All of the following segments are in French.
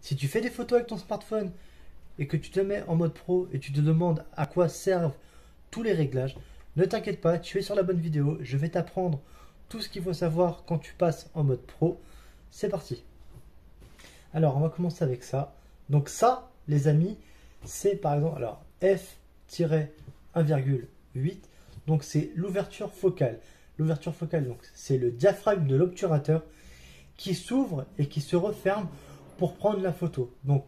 Si tu fais des photos avec ton smartphone et que tu te mets en mode pro et tu te demandes à quoi servent tous les réglages, ne t'inquiète pas, tu es sur la bonne vidéo. Je vais t'apprendre tout ce qu'il faut savoir quand tu passes en mode pro. C'est parti. Alors, on va commencer avec ça. Donc ça, les amis, c'est par exemple, alors f-1,8. Donc c'est l'ouverture focale. L'ouverture focale, donc c'est le diaphragme de l'obturateur qui s'ouvre et qui se referme pour prendre la photo. Donc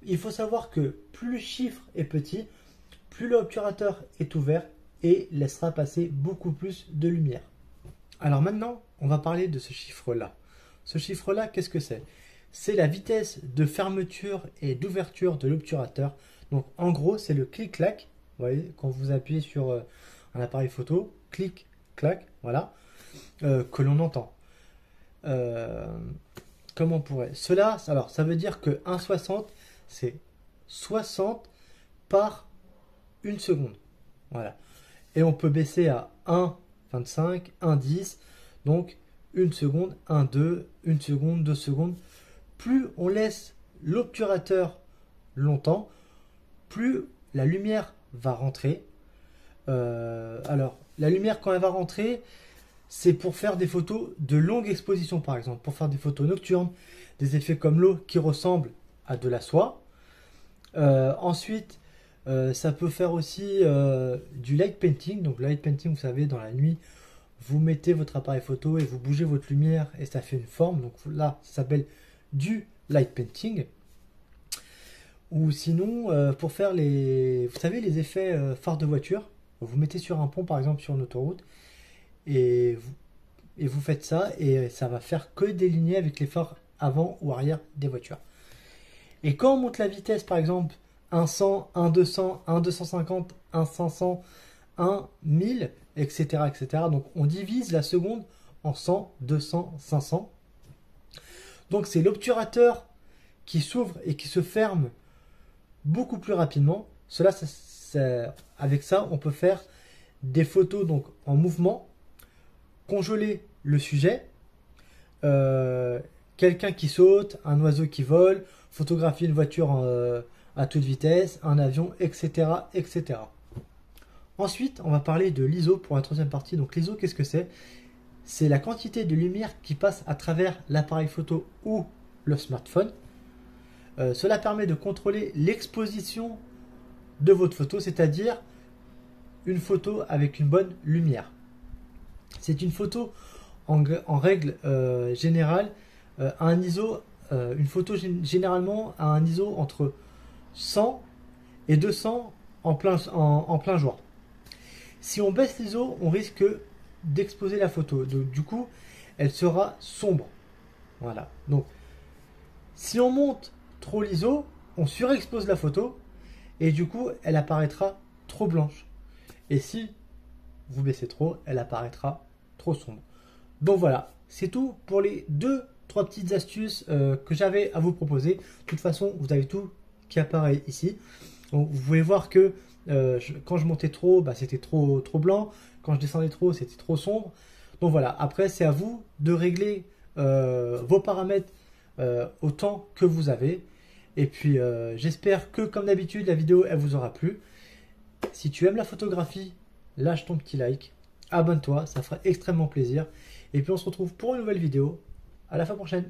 il faut savoir que plus le chiffre est petit, plus l'obturateur est ouvert et laissera passer beaucoup plus de lumière. Alors maintenant, on va parler de ce chiffre-là. Ce chiffre-là, qu'est-ce que c'est? C'est la vitesse de fermeture et d'ouverture de l'obturateur. Donc en gros, c'est le clic-clac. Vous voyez, quand vous appuyez sur un appareil photo, clic-clac, voilà, que l'on entend. Comment on pourrait? Cela, alors ça veut dire que 1,60, c'est 60 par 1 seconde. Voilà. Et on peut baisser à 1,25, 1,10, donc 1 seconde, 1,2, 1 seconde, 2 secondes. Plus on laisse l'obturateur longtemps, plus la lumière va rentrer. Alors, la lumière quand elle va rentrer, c'est pour faire des photos de longue exposition par exemple, pour faire des photos nocturnes, des effets comme l'eau qui ressemble à de la soie. Ensuite, ça peut faire aussi du light painting. Donc light painting, vous savez, dans la nuit, vous mettez votre appareil photo et vous bougez votre lumière et ça fait une forme. Donc là, ça s'appelle du light painting. Ou sinon, pour faire vous savez, les effets phare de voiture, vous mettez sur un pont par exemple sur une autoroute et vous faites ça et ça va faire que déligner avec les phares avant ou arrière des voitures. Et quand on monte la vitesse par exemple 1,100, 1,200, 1,250, 1,500, 1,1000, etc., etc. Donc on divise la seconde en 100, 200, 500. Donc c'est l'obturateur qui s'ouvre et qui se ferme beaucoup plus rapidement. Avec ça, on peut faire des photos donc en mouvement, congeler le sujet, quelqu'un qui saute, un oiseau qui vole, photographier une voiture à toute vitesse, un avion, etc., etc. Ensuite, on va parler de l'ISO pour la troisième partie. Donc l'ISO, qu'est-ce que c'est? C'est la quantité de lumière qui passe à travers l'appareil photo ou le smartphone. Cela permet de contrôler l'exposition de votre photo, c'est-à-dire une photo avec une bonne lumière. C'est une photo en règle générale à un ISO, une photo généralement à un ISO entre 100 et 200 en plein jour. Si on baisse l'ISO, on risque d'exposer la photo. Donc, du coup, elle sera sombre. Voilà. Donc, si on monte trop l'ISO, on surexpose la photo et du coup, elle apparaîtra trop blanche. Et si vous baissez trop, elle apparaîtra trop sombre. Donc voilà, c'est tout pour les 2-3 petites astuces que j'avais à vous proposer. De toute façon, vous avez tout qui apparaît ici. Donc, vous pouvez voir que quand je montais trop, bah, c'était trop blanc. Quand je descendais trop, c'était trop sombre. Donc voilà, après, c'est à vous de régler vos paramètres autant que vous avez. Et puis, j'espère que, comme d'habitude, la vidéo, elle vous aura plu. Si tu aimes la photographie, lâche ton petit like, abonne-toi, ça fera extrêmement plaisir. Et puis, on se retrouve pour une nouvelle vidéo. À la fois prochaine.